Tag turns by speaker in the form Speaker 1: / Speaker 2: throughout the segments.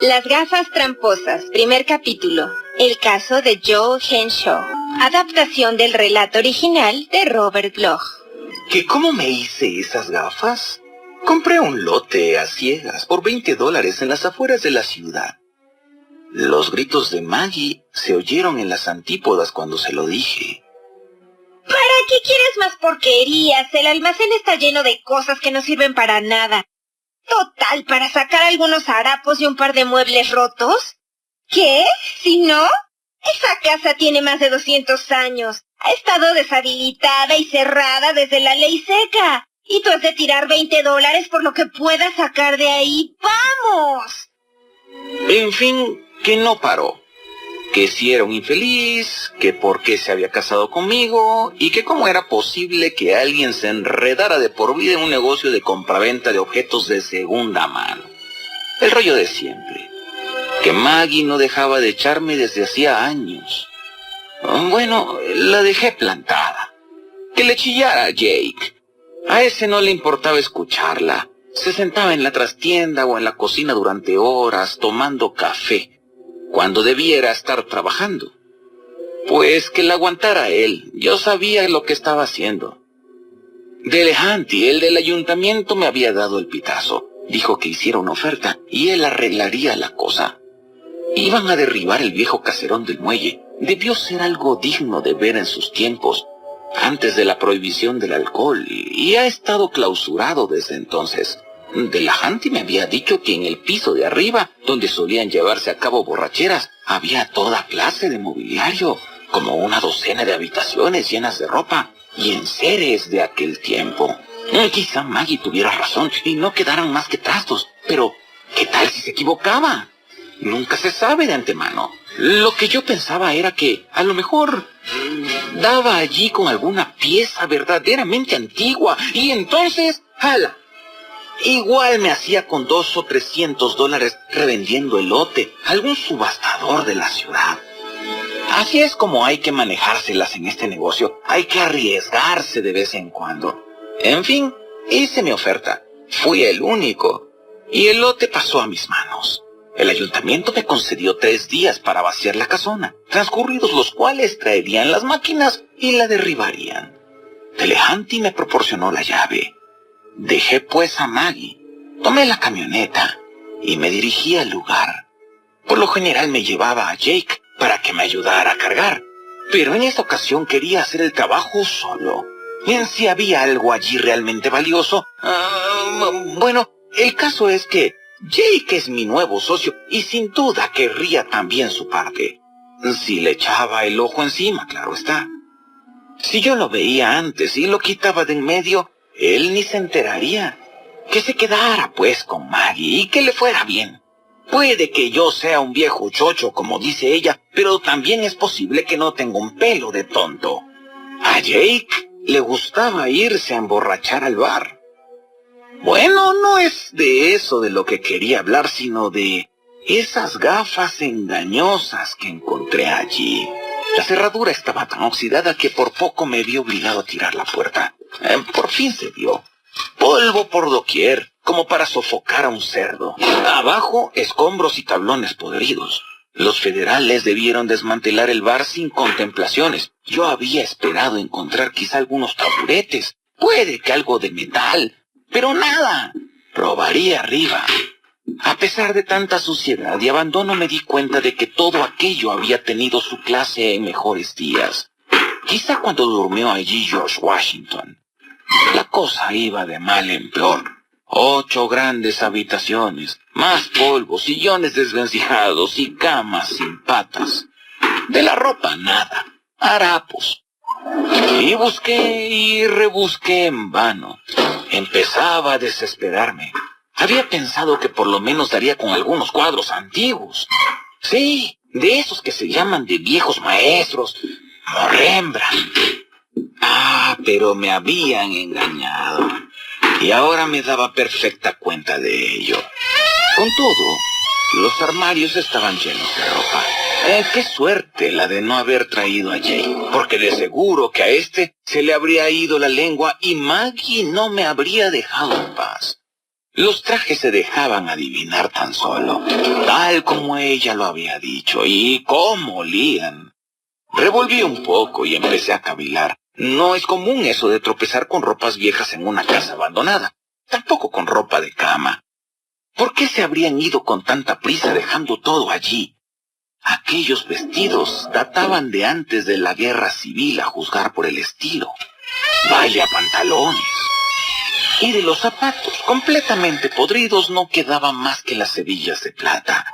Speaker 1: Las gafas tramposas, primer capítulo. El caso de Joe Henshaw. Adaptación del relato original de Robert Bloch.
Speaker 2: ¿Que cómo me hice esas gafas? Compré un lote a ciegas por $20 en las afueras de la ciudad. Los gritos de Maggie se oyeron en las antípodas cuando se lo dije.
Speaker 1: ¿Para qué quieres más porquerías? El almacén está lleno de cosas que no sirven para nada. Total, para sacar algunos harapos y un par de muebles rotos. ¿Qué? ¿Si no? Esa casa tiene más de 200 años. Ha estado deshabilitada y cerrada desde la ley seca. Y tú has de tirar $20 por lo que puedas sacar de ahí. ¡Vamos!
Speaker 2: En fin, que no paró. Que si era un infeliz, que por qué se había casado conmigo, y que cómo era posible que alguien se enredara de por vida en un negocio de compraventa de objetos de segunda mano. El rollo de siempre. Que Maggie no dejaba de echarme desde hacía años. Bueno, la dejé plantada. Que le chillara a Jake. A ese no le importaba escucharla. Se sentaba en la trastienda o en la cocina durante horas tomando café, cuando debiera estar trabajando. Pues que la aguantara él. Yo sabía lo que estaba haciendo. Delehanty, el del ayuntamiento, me había dado el pitazo. Dijo que hiciera una oferta y él arreglaría la cosa. Iban a derribar el viejo caserón del muelle. Debió ser algo digno de ver en sus tiempos, antes de la prohibición del alcohol, y ha estado clausurado desde entonces. Delehanty me había dicho que en el piso de arriba, donde solían llevarse a cabo borracheras, había toda clase de mobiliario, como una docena de habitaciones llenas de ropa y enseres de aquel tiempo. Quizá Maggie tuviera razón y no quedaran más que trastos, pero ¿qué tal si se equivocaba? Nunca se sabe de antemano. Lo que yo pensaba era que, a lo mejor, daba allí con alguna pieza verdaderamente antigua, y entonces, ¡hala! Igual me hacía con $200 o $300 revendiendo el lote a algún subastador de la ciudad. Así es como hay que manejárselas en este negocio. Hay que arriesgarse de vez en cuando. En fin, hice mi oferta. Fui el único. Y el lote pasó a mis manos. El ayuntamiento me concedió 3 días para vaciar la casona, transcurridos los cuales traerían las máquinas y la derribarían. Delehanty me proporcionó la llave. Dejé pues a Maggie, tomé la camioneta y me dirigí al lugar. Por lo general me llevaba a Jake para que me ayudara a cargar, pero en esta ocasión quería hacer el trabajo solo. Bien, si había algo allí realmente valioso. Bueno, el caso es que Jake es mi nuevo socio y sin duda querría también su parte. Si le echaba el ojo encima, claro está. Si yo lo veía antes y lo quitaba de en medio, él ni se enteraría. Que se quedara pues con Maggie y que le fuera bien. Puede que yo sea un viejo chocho, como dice ella, pero también es posible que no tenga un pelo de tonto. A Jake le gustaba irse a emborrachar al bar. Bueno, no es de eso de lo que quería hablar, sino de esas gafas engañosas que encontré allí. La cerradura estaba tan oxidada que por poco me vi obligado a tirar la puerta. Por fin se vio. Polvo por doquier, como para sofocar a un cerdo. Abajo, escombros y tablones podridos. Los federales debieron desmantelar el bar sin contemplaciones. Yo había esperado encontrar quizá algunos taburetes, puede que algo de metal, pero nada. Robaría arriba. A pesar de tanta suciedad y abandono, me di cuenta de que todo aquello había tenido su clase en mejores días. Quizá cuando durmió allí George Washington. La cosa iba de mal en peor. 8 grandes habitaciones, más polvo, sillones desvencijados y camas sin patas. De la ropa nada, harapos. Y busqué y rebusqué en vano. Empezaba a desesperarme. Había pensado que por lo menos daría con algunos cuadros antiguos. Sí, de esos que se llaman de viejos maestros, como Rembrandt. Pero me habían engañado. Y ahora me daba perfecta cuenta de ello. Con todo, los armarios estaban llenos de ropa. Qué suerte la de no haber traído a Jake, porque de seguro que a este se le habría ido la lengua y Maggie no me habría dejado en paz. Los trajes se dejaban adivinar tan solo, tal como ella lo había dicho, y cómo olían. Revolví un poco y empecé a cavilar. No es común eso de tropezar con ropas viejas en una casa abandonada, tampoco con ropa de cama. ¿Por qué se habrían ido con tanta prisa dejando todo allí? Aquellos vestidos databan de antes de la guerra civil a juzgar por el estilo. Vaya pantalones. Y de los zapatos, completamente podridos, no quedaban más que las hebillas de plata.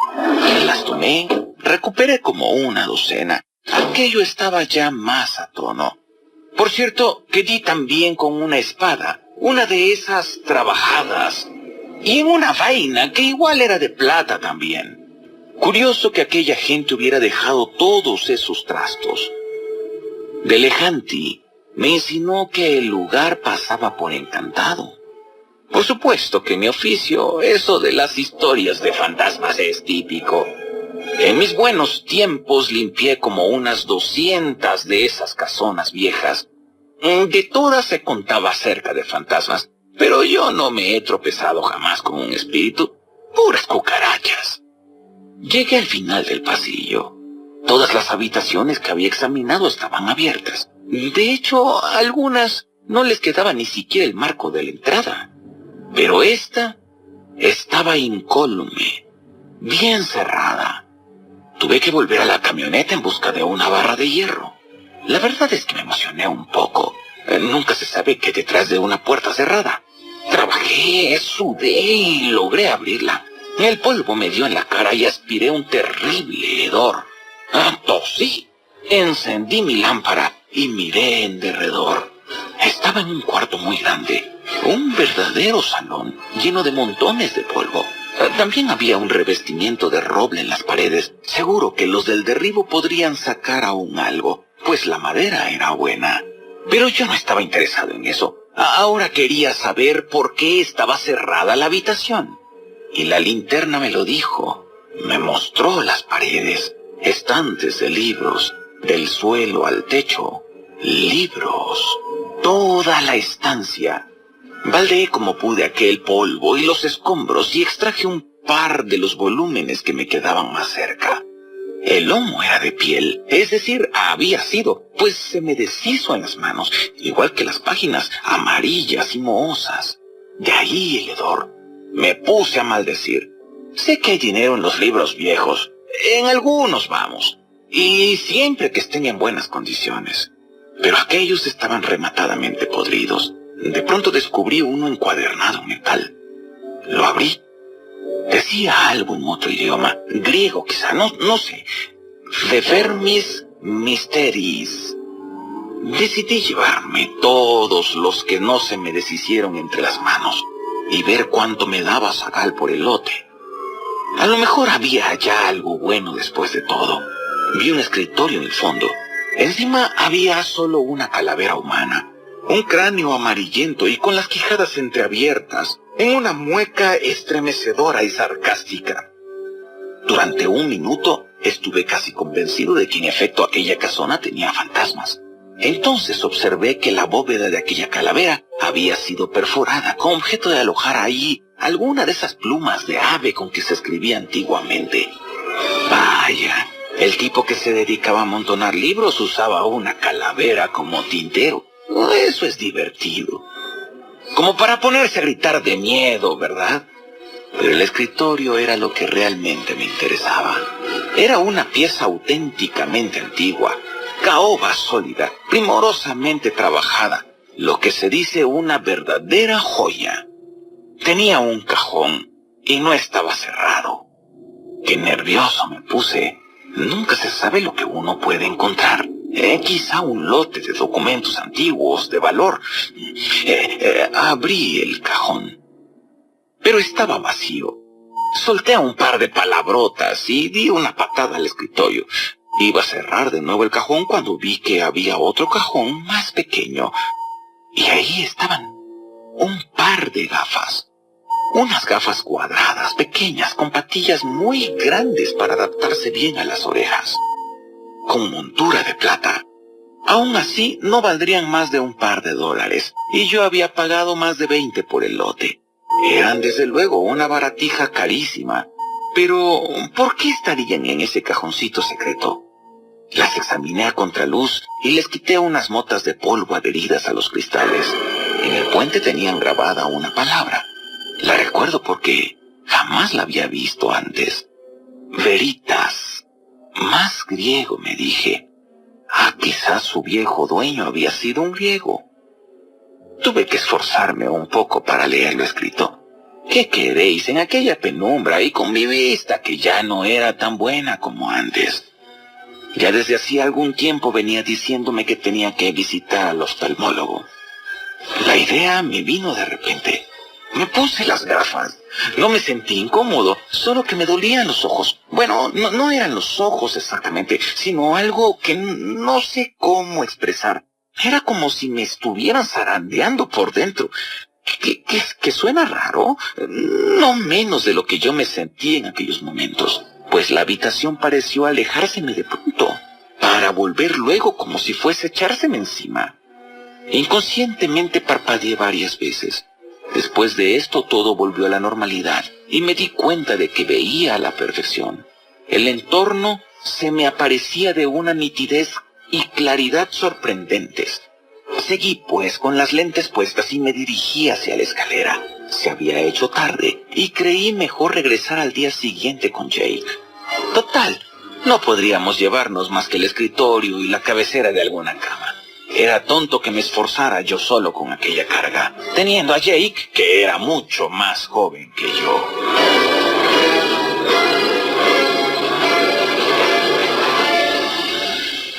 Speaker 2: Las tomé, recuperé como una docena. Aquello estaba ya más a tono. Por cierto, que di también con una espada, una de esas trabajadas, y en una vaina que igual era de plata también. Curioso que aquella gente hubiera dejado todos esos trastos. Delejanti me insinuó que el lugar pasaba por encantado. Por supuesto que en mi oficio eso de las historias de fantasmas es típico. En mis buenos tiempos limpié como unas 200 de esas casonas viejas. De todas se contaba acerca de fantasmas, pero yo no me he tropezado jamás con un espíritu. Puras cucarachas. Llegué al final del pasillo. Todas las habitaciones que había examinado estaban abiertas. De hecho, a algunas no les quedaba ni siquiera el marco de la entrada. Pero esta estaba incólume, bien cerrada. Tuve que volver a la camioneta en busca de una barra de hierro. La verdad es que me emocioné un poco. Nunca se sabe qué detrás de una puerta cerrada. Trabajé, sudé y logré abrirla. El polvo me dio en la cara y aspiré un terrible hedor. Tosí. Encendí mi lámpara y miré en derredor. Estaba en un cuarto muy grande, un verdadero salón lleno de montones de polvo. También había un revestimiento de roble en las paredes. Seguro que los del derribo podrían sacar aún algo, pues la madera era buena. Pero yo no estaba interesado en eso. Ahora quería saber por qué estaba cerrada la habitación. Y la linterna me lo dijo. Me mostró las paredes, estantes de libros, del suelo al techo. Libros. Toda la estancia. Baldeé como pude aquel polvo y los escombros y extraje un par de los volúmenes que me quedaban más cerca. El lomo era de piel, es decir, había sido, pues se me deshizo en las manos, igual que las páginas amarillas y mohosas. De ahí el hedor. Me puse a maldecir. Sé que hay dinero en los libros viejos, en algunos vamos, y siempre que estén en buenas condiciones. Pero aquellos estaban rematadamente podridos. De pronto descubrí uno encuadernado en metal. Lo abrí. Decía algo en otro idioma, griego quizá, no sé. De vermis mysteris. Decidí llevarme todos los que no se me deshicieron entre las manos y ver cuánto me daba Zagal por el lote. A lo mejor había ya algo bueno después de todo. Vi un escritorio en el fondo. Encima había solo una calavera humana, un cráneo amarillento y con las quijadas entreabiertas, en una mueca estremecedora y sarcástica. Durante un minuto estuve casi convencido de que en efecto aquella casona tenía fantasmas. Entonces observé que la bóveda de aquella calavera había sido perforada con objeto de alojar ahí alguna de esas plumas de ave con que se escribía antiguamente. Vaya, el tipo que se dedicaba a amontonar libros usaba una calavera como tintero. Eso es divertido. Como para ponerse a gritar de miedo, ¿verdad? Pero el escritorio era lo que realmente me interesaba. Era una pieza auténticamente antigua, caoba sólida, primorosamente trabajada, lo que se dice una verdadera joya. Tenía un cajón y no estaba cerrado. Qué nervioso me puse. Nunca se sabe lo que uno puede encontrar. Quizá un lote de documentos antiguos de valor. Abrí el cajón. Pero estaba vacío. Solté un par de palabrotas y di una patada al escritorio. Iba a cerrar de nuevo el cajón cuando vi que había otro cajón más pequeño. Y ahí estaban un par de gafas. Unas gafas cuadradas, pequeñas, con patillas muy grandes para adaptarse bien a las orejas. Con montura de plata. Aún así, no valdrían más de un par de dólares, y yo había pagado más de 20 por el lote. Eran desde luego una baratija carísima. Pero, ¿por qué estarían en ese cajoncito secreto? Las examiné a contraluz y les quité unas motas de polvo adheridas a los cristales. En el puente tenían grabada una palabra. La recuerdo porque jamás la había visto antes. Veritas. Más griego, me dije. Quizás su viejo dueño había sido un griego. Tuve que esforzarme un poco para leer lo escrito. ¿Qué queréis en aquella penumbra y con mi vista que ya no era tan buena como antes? Ya desde hacía algún tiempo venía diciéndome que tenía que visitar al oftalmólogo. La idea me vino de repente. Me puse las gafas. No me sentí incómodo, solo que me dolían los ojos. Bueno, no eran los ojos exactamente, sino algo que no sé cómo expresar. Era como si me estuvieran zarandeando por dentro. ¿Que suena raro? No menos de lo que yo me sentí en aquellos momentos, pues la habitación pareció alejárseme de pronto, para volver luego como si fuese a echárseme encima. Inconscientemente parpadeé varias veces. Después de esto todo volvió a la normalidad y me di cuenta de que veía a la perfección. El entorno se me aparecía de una nitidez y claridad sorprendentes. Seguí pues con las lentes puestas y me dirigí hacia la escalera. Se había hecho tarde y creí mejor regresar al día siguiente con Jake. Total, no podríamos llevarnos más que el escritorio y la cabecera de alguna cama. Era tonto que me esforzara yo solo con aquella carga, teniendo a Jake, que era mucho más joven que yo.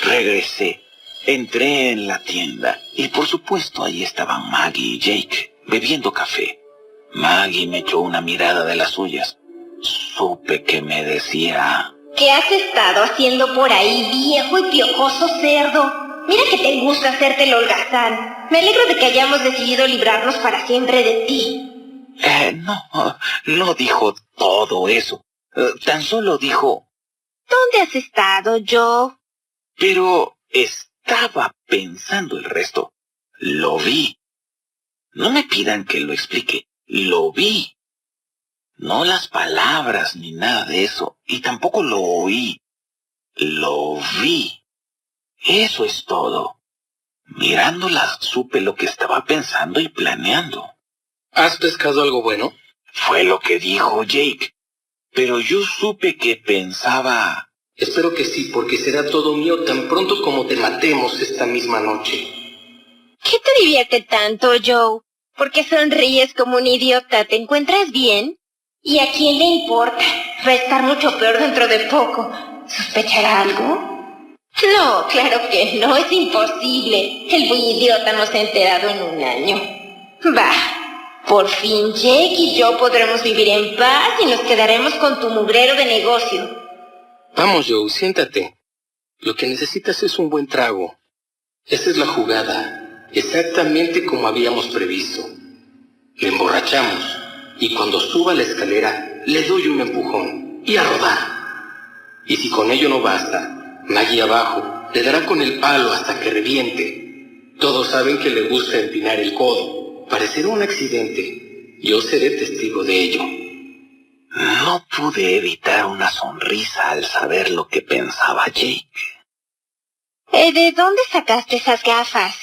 Speaker 2: Regresé. Entré en la tienda y por supuesto ahí estaban Maggie y Jake, bebiendo café. Maggie me echó una mirada de las suyas. Supe que me decía:
Speaker 1: ¿Qué has estado haciendo por ahí, viejo y piojoso cerdo? Mira que te gusta hacerte el holgazán. Me alegro de que hayamos decidido librarnos para siempre de ti.
Speaker 2: No dijo todo eso. Tan solo dijo:
Speaker 1: ¿Dónde has estado, Joe?
Speaker 2: Pero estaba pensando el resto. Lo vi. No me pidan que lo explique. Lo vi. No las palabras ni nada de eso. Y tampoco lo oí. Lo vi. Eso es todo. Mirándolas supe lo que estaba pensando y planeando.
Speaker 3: ¿Has pescado algo bueno?
Speaker 2: Fue lo que dijo Jake. Pero yo supe que pensaba...
Speaker 3: Espero que sí, porque será todo mío tan pronto como te matemos esta misma noche.
Speaker 1: ¿Qué te divierte tanto, Joe? ¿Por qué sonríes como un idiota? ¿Te encuentras bien? ¿Y a quién le importa? Va a estar mucho peor dentro de poco. ¿Sospechará algo? No, claro que no, es imposible. El buen idiota no se ha enterado en un año. Bah, por fin Jake y yo podremos vivir en paz y nos quedaremos con tu mugrero de negocio.
Speaker 3: Vamos, Joe, siéntate. Lo que necesitas es un buen trago. Esa es la jugada, exactamente como habíamos previsto. Le emborrachamos, y cuando suba la escalera, le doy un empujón, y a rodar. Y si con ello no basta, Maggie abajo le dará con el palo hasta que reviente. Todos saben que le gusta empinar el codo. Parecerá un accidente. Yo seré testigo de ello.
Speaker 2: No pude evitar una sonrisa al saber lo que pensaba Jake.
Speaker 1: ¿De dónde sacaste esas gafas?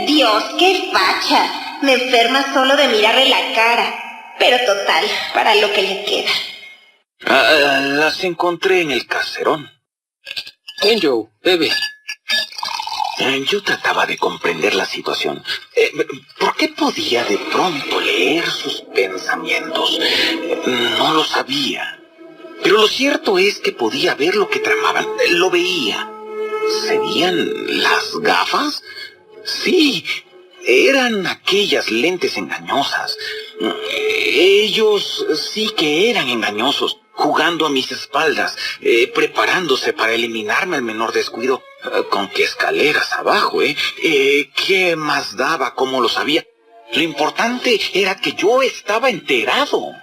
Speaker 1: Dios, qué facha. Me enferma solo de mirarle la cara. Pero total, para lo que le queda.
Speaker 2: Las encontré en el caserón.
Speaker 3: Ven, Joe, bebe.
Speaker 2: Yo trataba de comprender la situación. ¿Por qué podía de pronto leer sus pensamientos? No lo sabía. Pero lo cierto es que podía ver lo que tramaban. Lo veía. ¿Serían las gafas? Sí, eran aquellas lentes engañosas. Ellos sí que eran engañosos, jugando a mis espaldas, preparándose para eliminarme al menor descuido. ¿Con qué escaleras abajo, ¿Qué más daba? ¿Cómo lo sabía? Lo importante era que yo estaba enterado.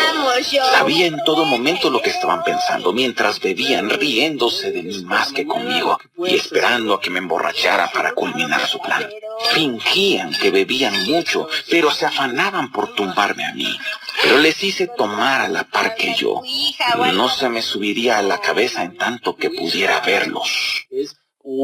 Speaker 1: Vamos, Joe.
Speaker 2: Sabía en todo momento lo que estaban pensando, mientras bebían, riéndose de mí más que conmigo, y esperando a que me emborrachara para culminar su plan. Fingían que bebían mucho, pero se afanaban por tumbarme a mí. Pero les hice tomar a la par que yo. No se me subiría a la cabeza en tanto que pudiera verlos.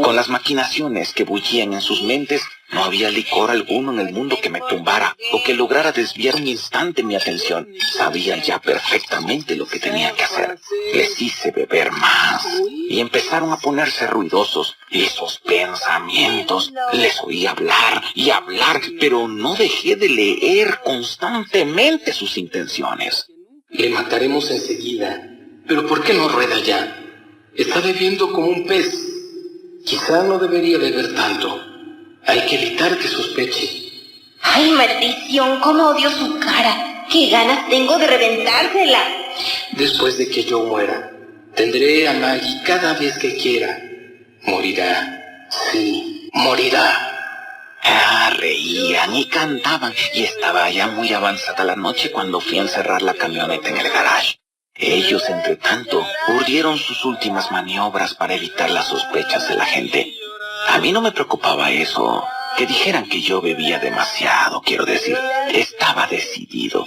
Speaker 2: Con las maquinaciones que bullían en sus mentes, no había licor alguno en el mundo que me tumbara o que lograra desviar un instante mi atención. Sabía ya perfectamente lo que tenía que hacer. Les hice beber más y empezaron a ponerse ruidosos. Esos pensamientos, les oí hablar y hablar, pero no dejé de leer constantemente sus intenciones.
Speaker 3: Le mataremos enseguida. ¿Pero por qué no rueda ya? Está bebiendo como un pez. Quizá no debería beber tanto. Hay que evitar que sospeche.
Speaker 1: ¡Ay, maldición! ¡Cómo odio su cara! ¡Qué ganas tengo de reventársela!
Speaker 3: Después de que yo muera, tendré a Maggie cada vez que quiera. Morirá. Sí, morirá.
Speaker 2: Reían y cantaban, y estaba ya muy avanzada la noche cuando fui a encerrar la camioneta en el garage. Ellos, entre tanto, urdieron sus últimas maniobras para evitar las sospechas de la gente. A mí no me preocupaba eso, que dijeran que yo bebía demasiado, quiero decir. Estaba decidido.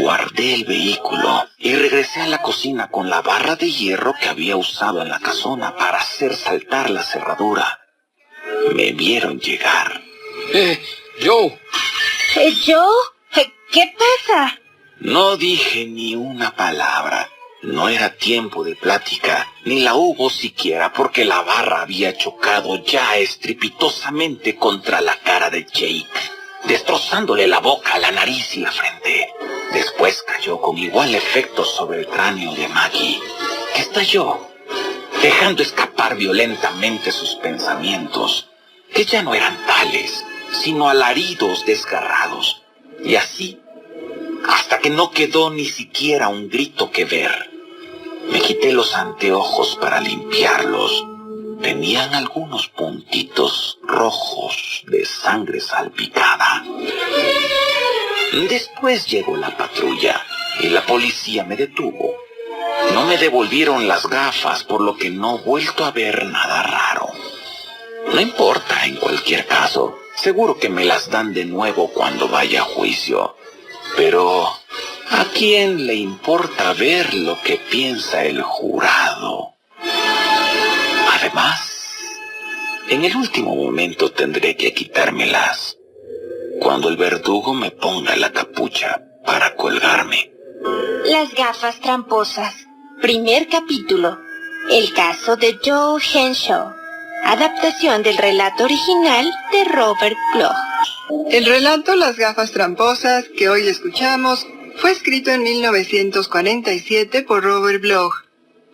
Speaker 2: Guardé el vehículo y regresé a la cocina con la barra de hierro que había usado en la casona para hacer saltar la cerradura. Me vieron llegar.
Speaker 3: Joe.
Speaker 1: ¿Joe? ¿Qué pasa?
Speaker 2: No dije ni una palabra. No era tiempo de plática, ni la hubo siquiera porque la barra había chocado ya estrepitosamente contra la cara de Jake, destrozándole la boca, la nariz y la frente. Después cayó con igual efecto sobre el cráneo de Maggie, que estalló, dejando escapar violentamente sus pensamientos, que ya no eran tales, sino alaridos desgarrados. Y así, hasta que no quedó ni siquiera un grito que ver. Me quité los anteojos para limpiarlos. Tenían algunos puntitos rojos de sangre salpicada. Después llegó la patrulla y la policía me detuvo. No me devolvieron las gafas, por lo que no he vuelto a ver nada raro. No importa, en cualquier caso. Seguro que me las dan de nuevo cuando vaya a juicio. Pero ¿a quién le importa ver lo que piensa el jurado? Además, en el último momento tendré que quitármelas, cuando el verdugo me ponga la capucha para colgarme.
Speaker 1: Las gafas tramposas. Primer capítulo. El caso de Joe Henshaw. Adaptación del relato original de Robert Bloch.
Speaker 4: El relato Las gafas tramposas que hoy escuchamos fue escrito en 1947 por Robert Bloch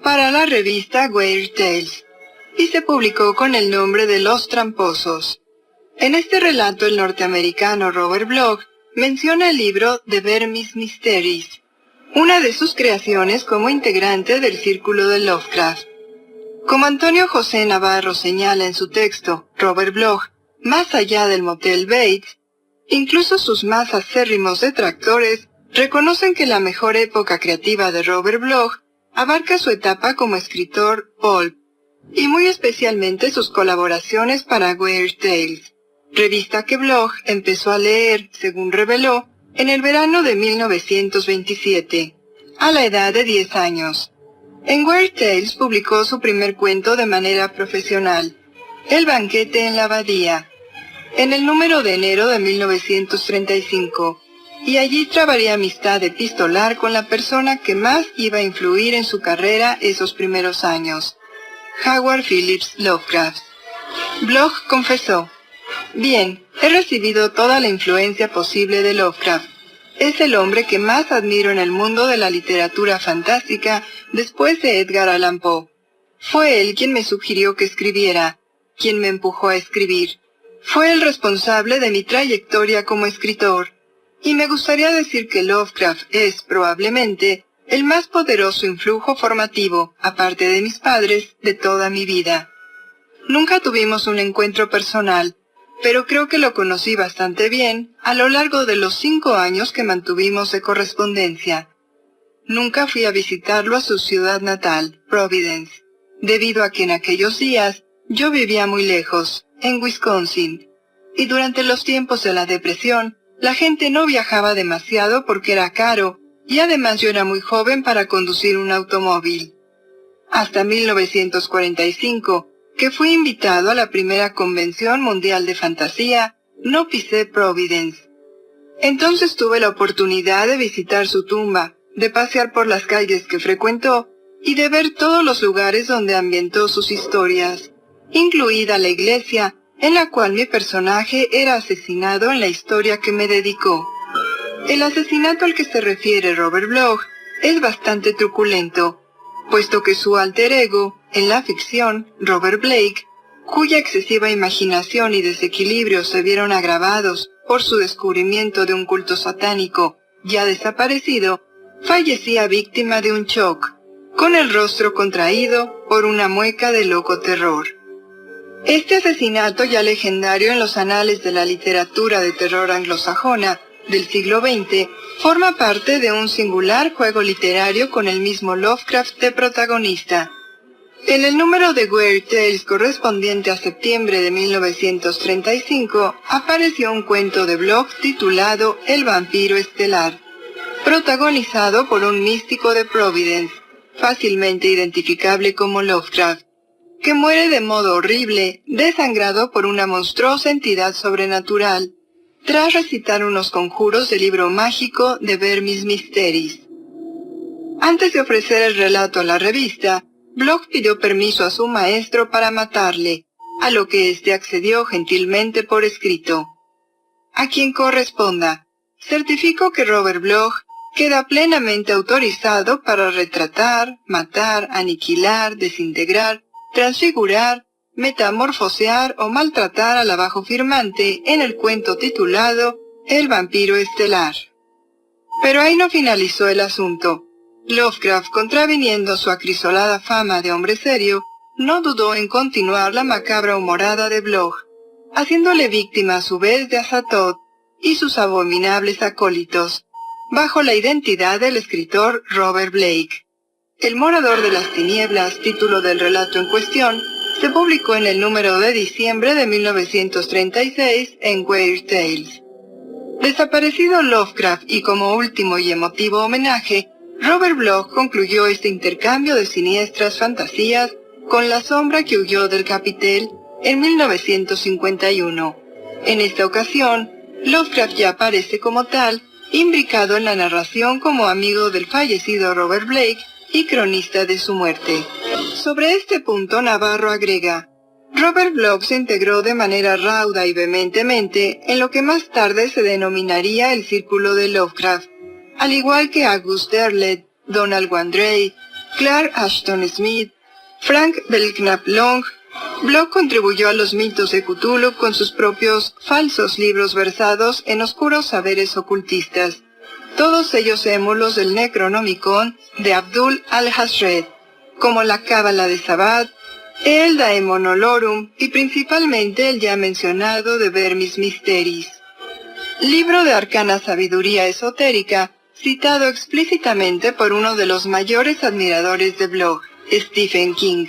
Speaker 4: para la revista Weird Tales y se publicó con el nombre de Los Tramposos. En este relato el norteamericano Robert Bloch menciona el libro The Vermis Mysteries, una de sus creaciones como integrante del círculo de Lovecraft. Como Antonio José Navarro señala en su texto, Robert Bloch, más allá del motel Bates, incluso sus más acérrimos detractores reconocen que la mejor época creativa de Robert Bloch abarca su etapa como escritor pulp, y muy especialmente sus colaboraciones para Weird Tales, revista que Bloch empezó a leer, según reveló, en el verano de 1927, a la edad de 10 años. En Weird Tales publicó su primer cuento de manera profesional, El banquete en la abadía, en el número de enero de 1935, y allí trabaría amistad epistolar con la persona que más iba a influir en su carrera esos primeros años, Howard Phillips Lovecraft. Bloch confesó: «Bien, he recibido toda la influencia posible de Lovecraft. Es el hombre que más admiro en el mundo de la literatura fantástica después de Edgar Allan Poe. Fue él quien me sugirió que escribiera, quien me empujó a escribir. Fue el responsable de mi trayectoria como escritor. Y me gustaría decir que Lovecraft es, probablemente, el más poderoso influjo formativo, aparte de mis padres, de toda mi vida. Nunca tuvimos un encuentro personal, pero creo que lo conocí bastante bien a lo largo de los 5 años que mantuvimos de correspondencia. nunca fui a visitarlo a su ciudad natal, Providence, debido a que en aquellos días yo vivía muy lejos, en Wisconsin, y durante los tiempos de la depresión, la gente no viajaba demasiado porque era caro, y además yo era muy joven para conducir un automóvil. Hasta 1945, que fui invitado a la primera Convención Mundial de Fantasía, no pisé Providence. Entonces tuve la oportunidad de visitar su tumba, de pasear por las calles que frecuentó y de ver todos los lugares donde ambientó sus historias, incluida la iglesia en la cual mi personaje era asesinado en la historia que me dedicó. El asesinato al que se refiere Robert Bloch es bastante truculento, puesto que su alter ego, en la ficción, Robert Blake, cuya excesiva imaginación y desequilibrio se vieron agravados por su descubrimiento de un culto satánico ya desaparecido, fallecía víctima de un shock, con el rostro contraído por una mueca de loco terror. Este asesinato, ya legendario en los anales de la literatura de terror anglosajona del siglo XX, forma parte de un singular juego literario con el mismo Lovecraft de protagonista. En el número de Weird Tales correspondiente a septiembre de 1935, apareció un cuento de Bloch titulado El vampiro estelar, protagonizado por un místico de Providence, fácilmente identificable como Lovecraft, que muere de modo horrible, desangrado por una monstruosa entidad sobrenatural, tras recitar unos conjuros del libro mágico de Vermis Mysteris. Antes de ofrecer el relato a la revista, Bloch pidió permiso a su maestro para matarle, a lo que éste accedió gentilmente por escrito. A quien corresponda, certifico que Robert Bloch queda plenamente autorizado para retratar, matar, aniquilar, desintegrar, transfigurar, metamorfosear o maltratar al abajo firmante en el cuento titulado El vampiro estelar. Pero ahí no finalizó el asunto. Lovecraft, contraviniendo su acrisolada fama de hombre serio, no dudó en continuar la macabra humorada de Bloch, haciéndole víctima a su vez de Azathoth y sus abominables acólitos, bajo la identidad del escritor Robert Blake. El morador de las tinieblas, título del relato en cuestión, se publicó en el número de diciembre de 1936 en Weird Tales. Desaparecido Lovecraft y como último y emotivo homenaje, Robert Bloch concluyó este intercambio de siniestras fantasías con La sombra que huyó del capitel en 1951. En esta ocasión, Lovecraft ya aparece como tal, imbricado en la narración como amigo del fallecido Robert Blake y cronista de su muerte. Sobre este punto Navarro agrega: Robert Bloch se integró de manera rauda y vehementemente en lo que más tarde se denominaría el Círculo de Lovecraft, al igual que August Derleth, Donald Wandrei, Clark Ashton Smith, Frank Belknap Long. Bloch contribuyó a los mitos de Cthulhu con sus propios falsos libros versados en oscuros saberes ocultistas, todos ellos émulos del Necronomicon de Abdul al-Hasred, como la Cábala de Sabbath, el Daemonolorum y principalmente el ya mencionado de Vermis Mysteris, libro de arcana sabiduría esotérica, citado explícitamente por uno de los mayores admiradores de Bloch, Stephen King,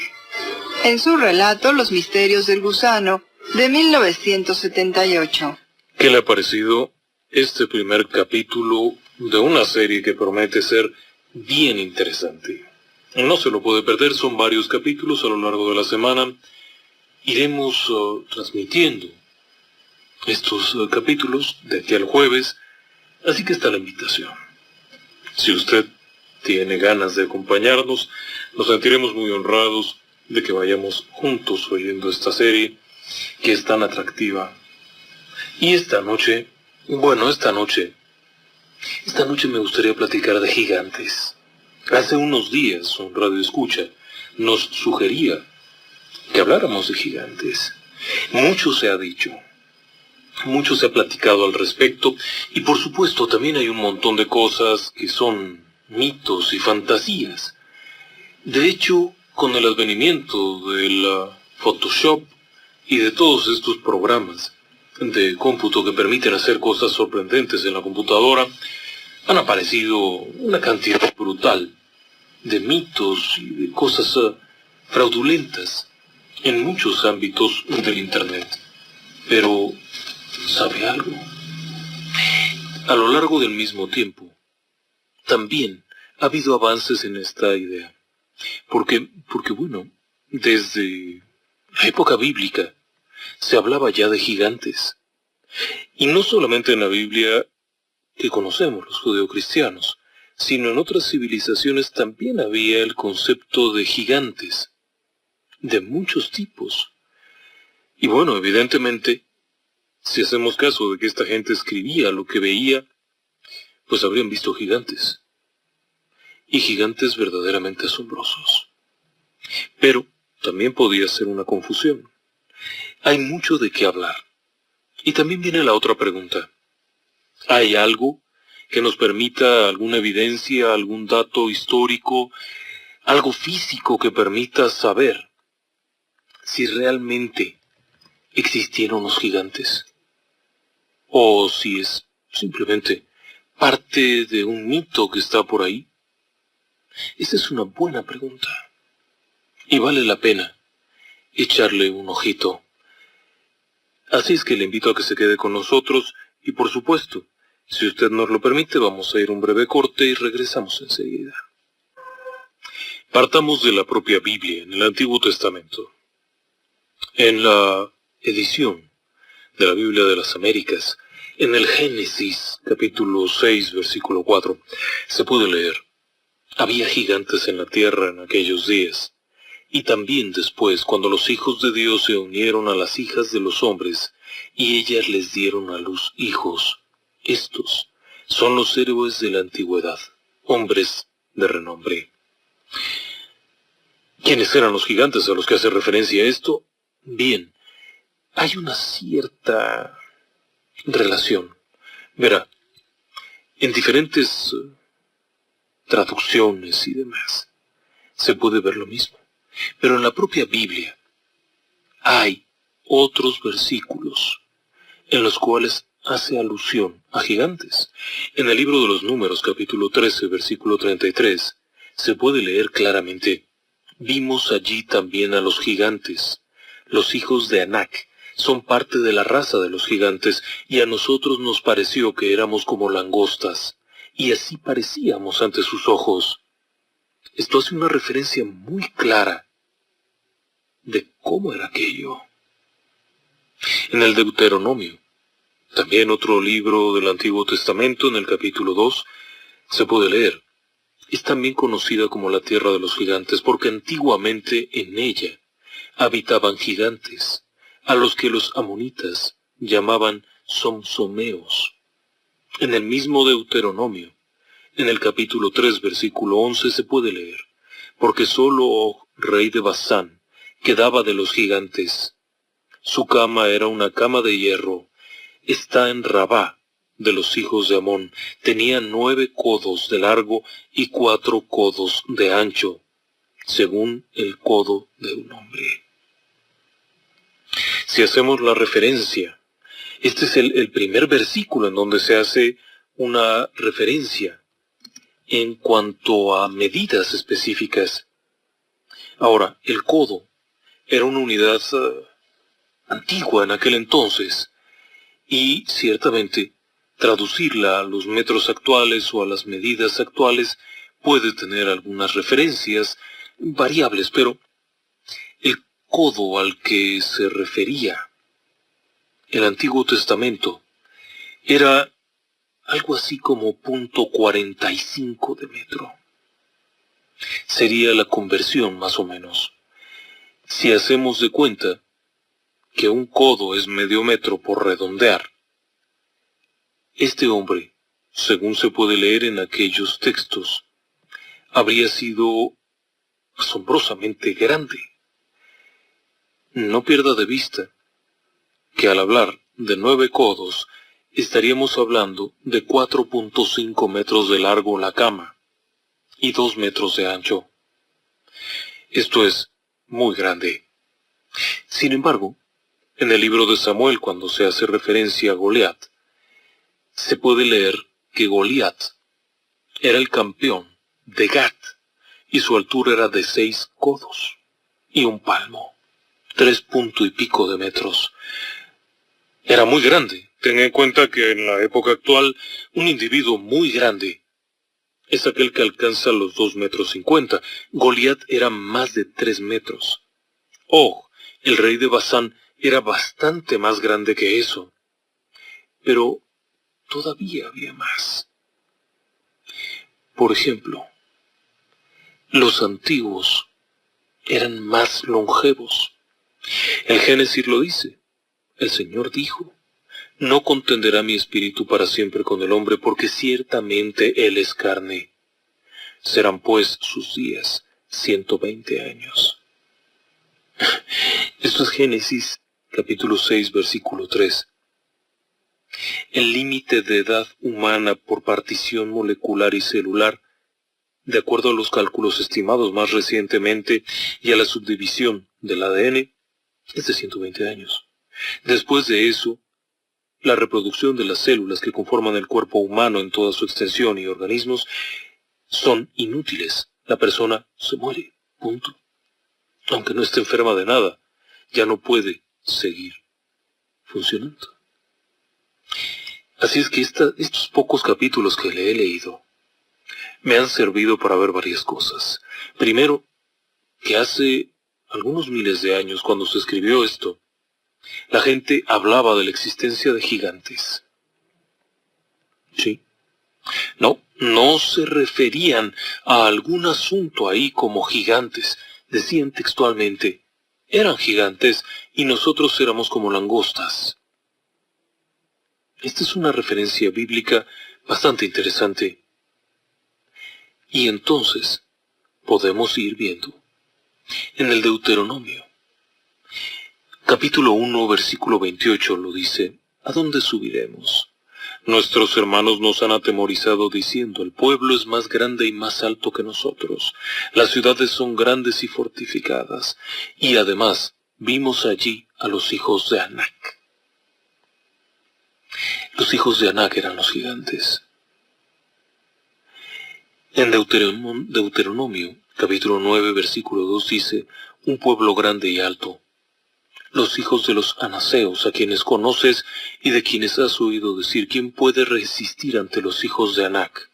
Speaker 4: en su relato Los misterios del gusano, de 1978.
Speaker 5: ¿Qué le ha parecido este primer capítulo de una serie que promete ser bien interesante? No se lo puede perder, son varios capítulos a lo largo de la semana. Iremos transmitiendo estos capítulos de aquí al jueves, así que está la invitación. Si usted tiene ganas de acompañarnos, nos sentiremos muy honrados de que vayamos juntos oyendo esta serie que es tan atractiva. Y esta noche me gustaría platicar de gigantes. Hace unos días un radioescucha nos sugería que habláramos de gigantes. Mucho se ha dicho, mucho se ha platicado al respecto, y por supuesto también hay un montón de cosas que son mitos y fantasías. De hecho, con el advenimiento del Photoshop y de todos estos programas de cómputo que permiten hacer cosas sorprendentes en la computadora, han aparecido una cantidad brutal de mitos y de cosas fraudulentas en muchos ámbitos del Internet. Pero, ¿sabe algo? A lo largo del mismo tiempo, también ha habido avances en esta idea. Porque bueno, desde la época bíblica se hablaba ya de gigantes. Y no solamente en la Biblia que conocemos los judeocristianos, sino en otras civilizaciones también había el concepto de gigantes, de muchos tipos. Y bueno, evidentemente, si hacemos caso de que esta gente escribía lo que veía, pues habrían visto gigantes. Y gigantes verdaderamente asombrosos. Pero también podía ser una confusión. Hay mucho de qué hablar. Y también viene la otra pregunta. ¿Hay algo que nos permita alguna evidencia, algún dato histórico, algo físico que permita saber si realmente existieron los gigantes? ¿O si es simplemente parte de un mito que está por ahí? Esa es una buena pregunta. Y vale la pena echarle un ojito. Así es que le invito a que se quede con nosotros y, por supuesto, si usted nos lo permite, vamos a ir a un breve corte y regresamos enseguida. Partamos de la propia Biblia, en el Antiguo Testamento. En la edición de la Biblia de las Américas, en el Génesis, capítulo 6, versículo 4, se puede leer: había gigantes en la tierra en aquellos días. Y también después, cuando los hijos de Dios se unieron a las hijas de los hombres, y ellas les dieron a luz hijos. Estos son los héroes de la antigüedad, hombres de renombre. ¿Quiénes eran los gigantes a los que hace referencia esto? Bien, hay una cierta relación. Verá, en diferentes traducciones y demás, se puede ver lo mismo. Pero en la propia Biblia hay otros versículos en los cuales hace alusión a gigantes. En el libro de los Números, capítulo 13, versículo 33, se puede leer claramente: vimos allí también a los gigantes. Los hijos de Anac son parte de la raza de los gigantes, y a nosotros nos pareció que éramos como langostas, y así parecíamos ante sus ojos. Esto hace una referencia muy clara de cómo era aquello. En el Deuteronomio, también otro libro del Antiguo Testamento, en el capítulo 2, se puede leer: es también conocida como la tierra de los gigantes, porque antiguamente en ella habitaban gigantes, a los que los amonitas llamaban somsomeos. En el mismo Deuteronomio, en el capítulo 3, versículo 11, se puede leer: porque solo Og, rey de Basán, quedaba de los gigantes. Su cama era una cama de hierro. Está en Rabá, de los hijos de Amón. Tenía 9 codos de largo y 4 codos de ancho, según el codo de un hombre. Si hacemos la referencia, este es el primer versículo en donde se hace una referencia en cuanto a medidas específicas. Ahora, el codo era una unidad antigua en aquel entonces, y ciertamente traducirla a los metros actuales o a las medidas actuales puede tener algunas referencias variables, pero el codo al que se refería el Antiguo Testamento era algo así como .45 de metro. Sería la conversión más o menos. Si hacemos de cuenta que un codo es medio metro por redondear, este hombre, según se puede leer en aquellos textos, habría sido asombrosamente grande. No pierda de vista que al hablar de 9 codos, estaríamos hablando de 4.5 metros de largo la cama y 2 metros de ancho. Esto es muy grande. Sin embargo, en el libro de Samuel, cuando se hace referencia a Goliat, se puede leer que Goliat era el campeón de Gat, y su altura era de 6 codos y un palmo, 3 punto y pico de metros. Era muy grande. Ten en cuenta que en la época actual, un individuo muy grande es aquel que alcanza los 2,50 metros. Goliat era más de 3 metros. Og, el rey de Basán, era bastante más grande que eso. Pero todavía había más. Por ejemplo, los antiguos eran más longevos. El Génesis lo dice. El Señor dijo: no contenderá mi espíritu para siempre con el hombre, porque ciertamente él es carne. Serán pues sus días 120 años. Esto es Génesis capítulo 6, versículo 3. El límite de edad humana por partición molecular y celular, de acuerdo a los cálculos estimados más recientemente y a la subdivisión del ADN, es de 120 años. Después de eso, la reproducción de las células que conforman el cuerpo humano en toda su extensión y organismos son inútiles. La persona se muere, punto. Aunque no esté enferma de nada, ya no puede seguir funcionando. Así es que estos pocos capítulos que le he leído me han servido para ver varias cosas. Primero, que hace algunos miles de años, cuando se escribió esto, la gente hablaba de la existencia de gigantes. ¿Sí? No se referían a algún asunto ahí como gigantes. Decían textualmente: eran gigantes y nosotros éramos como langostas. Esta es una referencia bíblica bastante interesante. Y entonces podemos ir viendo en el Deuteronomio. Capítulo 1, versículo 28 lo dice: ¿a dónde subiremos? Nuestros hermanos nos han atemorizado diciendo: el pueblo es más grande y más alto que nosotros. Las ciudades son grandes y fortificadas. Y además vimos allí a los hijos de Anac. Los hijos de Anac eran los gigantes. En Deuteronomio, capítulo 9, versículo 2 dice: un pueblo grande y alto. Los hijos de los anaseos, a quienes conoces y de quienes has oído decir: ¿quién puede resistir ante los hijos de Anac?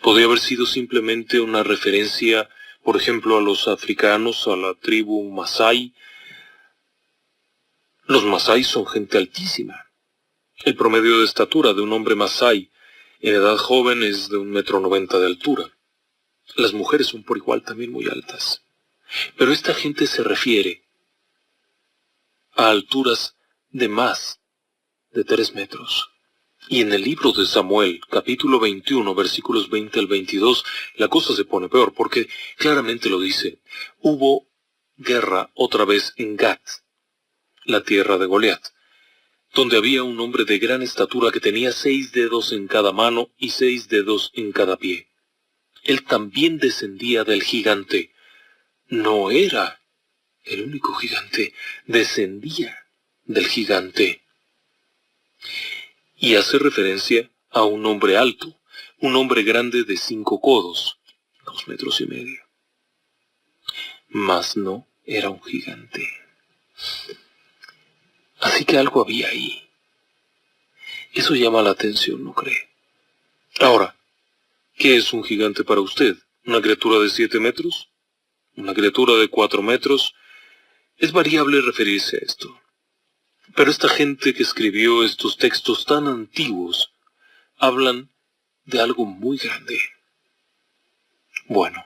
Speaker 5: Podría haber sido simplemente una referencia, por ejemplo, a los africanos, a la tribu Masái. Los Masái son gente altísima. El promedio de estatura de un hombre Masái en edad joven es de 1,90 metros de altura. Las mujeres son por igual también muy altas. Pero esta gente se refiere a alturas de más de 3 metros. Y en el libro de Samuel, capítulo 21, versículos 20 al 22, la cosa se pone peor, porque claramente lo dice: hubo guerra otra vez en Gat, la tierra de Goliat, donde había un hombre de gran estatura que tenía 6 dedos en cada mano y 6 dedos en cada pie. Él también descendía del gigante. No era el único gigante, descendía del gigante. Y hace referencia a un hombre alto, un hombre grande de 5 codos, 2,5 metros. Mas no era un gigante. Así que algo había ahí. Eso llama la atención, ¿no cree? Ahora, ¿qué es un gigante para usted? ¿Una criatura de 7 metros? ¿Una criatura de 4 metros? Es variable referirse a esto. Pero esta gente que escribió estos textos tan antiguos hablan de algo muy grande. Bueno,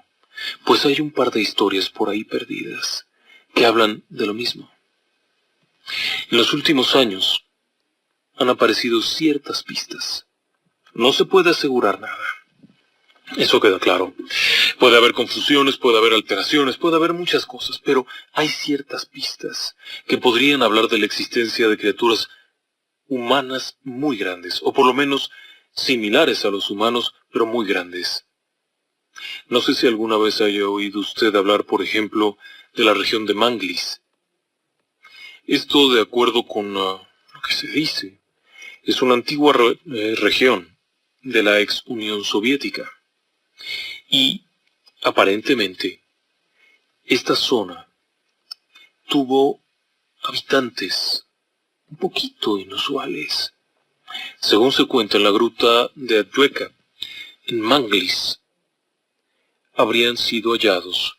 Speaker 5: pues hay un par de historias por ahí perdidas que hablan de lo mismo. En los últimos años han aparecido ciertas pistas. No se puede asegurar nada. Eso queda claro. Puede haber confusiones, puede haber alteraciones, puede haber muchas cosas, pero hay ciertas pistas que podrían hablar de la existencia de criaturas humanas muy grandes, o por lo menos similares a los humanos, pero muy grandes. No sé si alguna vez haya oído usted hablar, por ejemplo, de la región de Manglis. Esto, de acuerdo con lo que se dice, es una antigua región de la ex Unión Soviética. Y, aparentemente, esta zona tuvo habitantes un poquito inusuales. Según se cuenta en la gruta de Adjueca, en Manglis, habrían sido hallados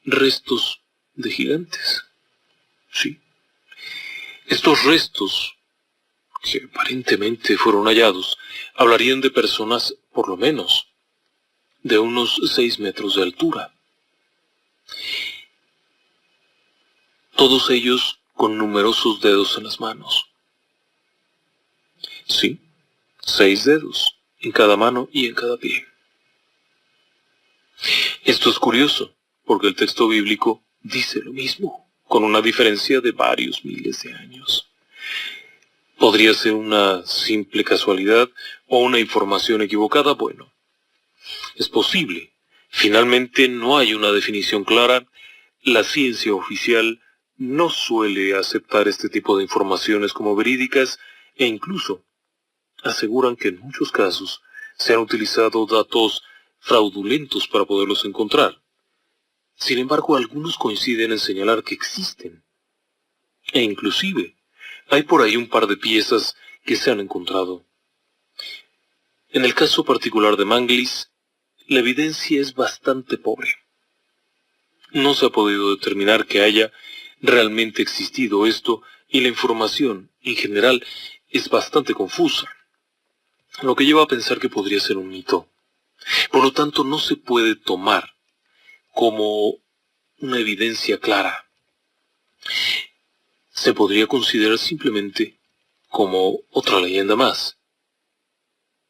Speaker 5: restos de gigantes. Sí. Estos restos, que aparentemente fueron hallados, hablarían de personas, por lo menos, de unos 6 metros de altura. Todos ellos con numerosos dedos en las manos. Sí, 6 dedos, en cada mano y en cada pie. Esto es curioso, porque el texto bíblico dice lo mismo, con una diferencia de varios miles de años. ¿Podría ser una simple casualidad o una información equivocada? Bueno, es posible. Finalmente no hay una definición clara. La ciencia oficial no suele aceptar este tipo de informaciones como verídicas e incluso aseguran que en muchos casos se han utilizado datos fraudulentos para poderlos encontrar. Sin embargo, algunos coinciden en señalar que existen. E inclusive, hay por ahí un par de piezas que se han encontrado. En el caso particular de Manglis, la evidencia es bastante pobre. No se ha podido determinar que haya realmente existido esto y la información, en general, es bastante confusa, lo que lleva a pensar que podría ser un mito. Por lo tanto, no se puede tomar como una evidencia clara. Se podría considerar simplemente como otra leyenda más.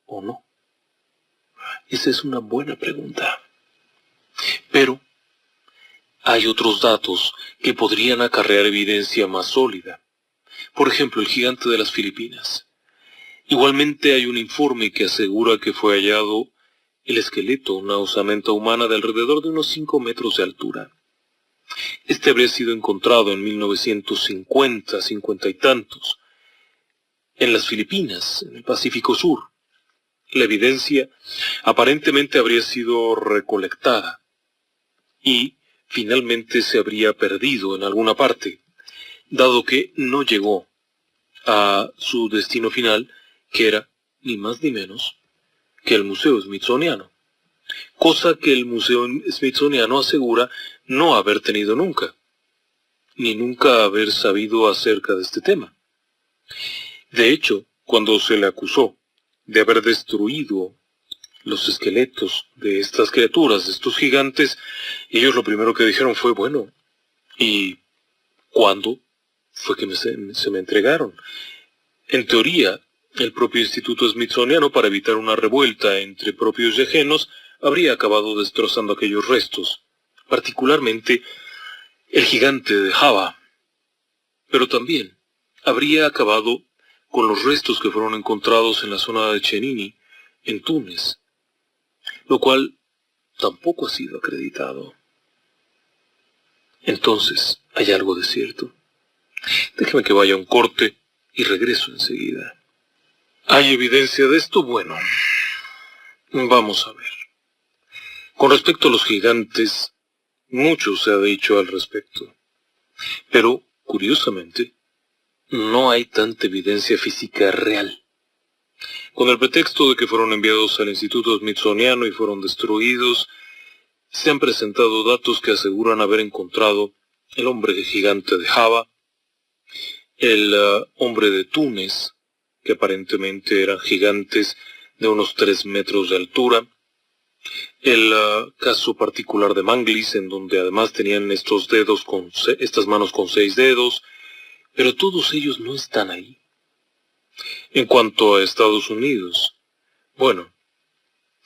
Speaker 5: ¿O no? Esa es una buena pregunta. Pero hay otros datos que podrían acarrear evidencia más sólida. Por ejemplo, el gigante de las Filipinas. Igualmente hay un informe que asegura que fue hallado el esqueleto, una osamenta humana de alrededor de unos 5 metros de altura. Este habría sido encontrado en 1950, 50 y tantos, en las Filipinas, en el Pacífico Sur. La evidencia aparentemente habría sido recolectada y finalmente se habría perdido en alguna parte, dado que no llegó a su destino final, que era ni más ni menos que el Museo Smithsoniano, cosa que el Museo Smithsoniano asegura no haber tenido nunca, ni nunca haber sabido acerca de este tema. De hecho, cuando se le acusó de haber destruido los esqueletos de estas criaturas, de estos gigantes, ellos lo primero que dijeron fue, bueno, ¿y cuándo fue que se me entregaron? En teoría, el propio Instituto Smithsoniano, para evitar una revuelta entre propios y ajenos, habría acabado destrozando aquellos restos, particularmente el gigante de Java. Pero también habría acabado con los restos que fueron encontrados en la zona de Chenini, en Túnez, lo cual tampoco ha sido acreditado. Entonces, ¿hay algo de cierto? Déjeme que vaya a un corte y regreso enseguida. ¿Hay evidencia de esto? Bueno, vamos a ver. Con respecto a los gigantes, mucho se ha dicho al respecto. Pero, curiosamente, no hay tanta evidencia física real. Con el pretexto de que fueron enviados al Instituto Smithsoniano y fueron destruidos, se han presentado datos que aseguran haber encontrado el hombre gigante de Java, el hombre de Túnez, que aparentemente eran gigantes de unos 3 metros de altura, el caso particular de Manglis, en donde además tenían estos dedos estas manos con 6 dedos, pero todos ellos no están ahí. En cuanto a Estados Unidos, bueno,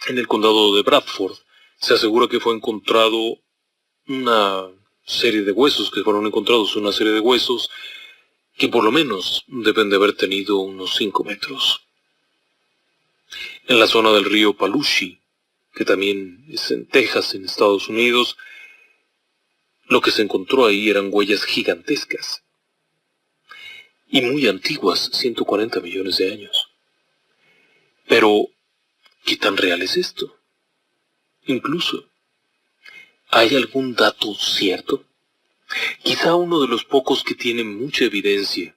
Speaker 5: en el condado de Bradford se asegura que fue encontrado una serie de huesos, que por lo menos deben de haber tenido unos 5 metros. En la zona del río Paluxy, que también es en Texas, en Estados Unidos, lo que se encontró ahí eran huellas gigantescas y muy antiguas, 140 millones de años. Pero ¿qué tan real es esto? Incluso, ¿hay algún dato cierto? Quizá uno de los pocos que tiene mucha evidencia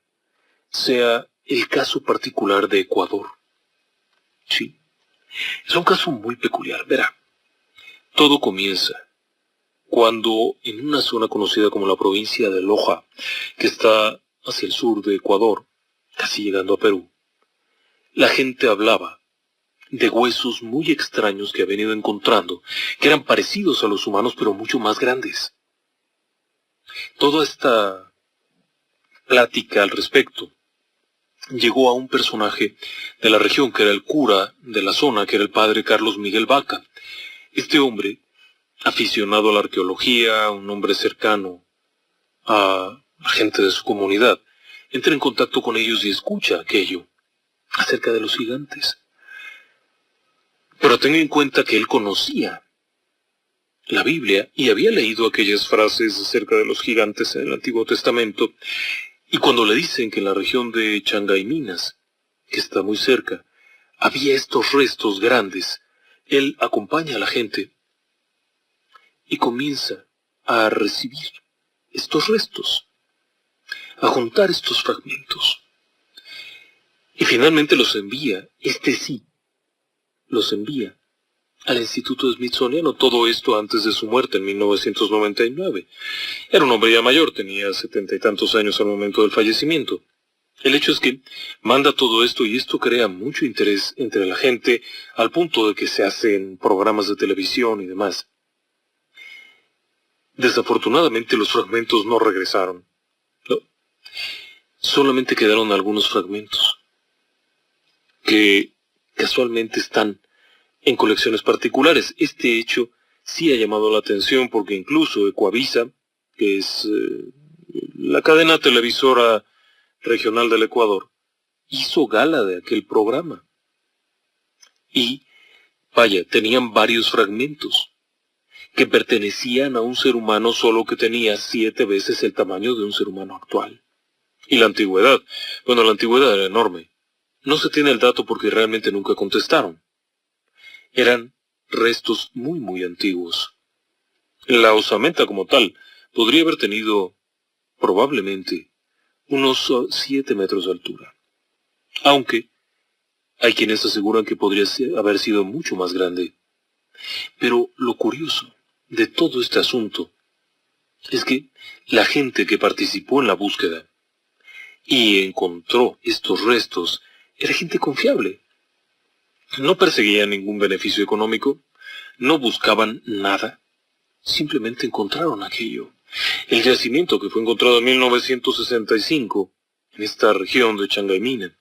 Speaker 5: sea el caso particular de Ecuador. Sí, es un caso muy peculiar. Verá, todo comienza cuando en una zona conocida como la provincia de Loja, que está hacia el sur de Ecuador, casi llegando a Perú, la gente hablaba de huesos muy extraños que habían ido encontrando, que eran parecidos a los humanos pero mucho más grandes. Toda esta plática al respecto llegó a un personaje de la región, que era el cura de la zona, que era el padre Carlos Miguel Vaca. Este hombre, aficionado a la arqueología, un hombre cercano a la gente de su comunidad, entra en contacto con ellos y escucha aquello acerca de los gigantes. Pero tenga en cuenta que él conocía la Biblia y había leído aquellas frases acerca de los gigantes en el Antiguo Testamento, y cuando le dicen que en la región de Changayminas, que está muy cerca, había estos restos grandes, él acompaña a la gente y comienza a recibir estos restos, a juntar estos fragmentos. Y finalmente los envía, los envía al Instituto Smithsoniano, todo esto antes de su muerte en 1999. Era un hombre ya mayor, tenía 70 y tantos años al momento del fallecimiento. El hecho es que manda todo esto y esto crea mucho interés entre la gente, al punto de que se hacen programas de televisión y demás. Desafortunadamente los fragmentos no regresaron. No. Solamente quedaron algunos fragmentos que casualmente están en colecciones particulares. Este hecho sí ha llamado la atención porque incluso Ecuavisa, que es la cadena televisora regional del Ecuador, hizo gala de aquel programa. Y, vaya, tenían varios fragmentos que pertenecían a un ser humano solo que tenía 7 veces el tamaño de un ser humano actual. Y la antigüedad, bueno, la antigüedad era enorme. No se tiene el dato porque realmente nunca contestaron. Eran restos muy muy antiguos. La osamenta como tal podría haber tenido probablemente unos 7 metros de altura. Aunque hay quienes aseguran que podría haber sido mucho más grande. Pero lo curioso de todo este asunto es que la gente que participó en la búsqueda y encontró estos restos era gente confiable. No perseguían ningún beneficio económico, no buscaban nada, simplemente encontraron aquello. El yacimiento que fue encontrado en 1965 en esta región de Changaymina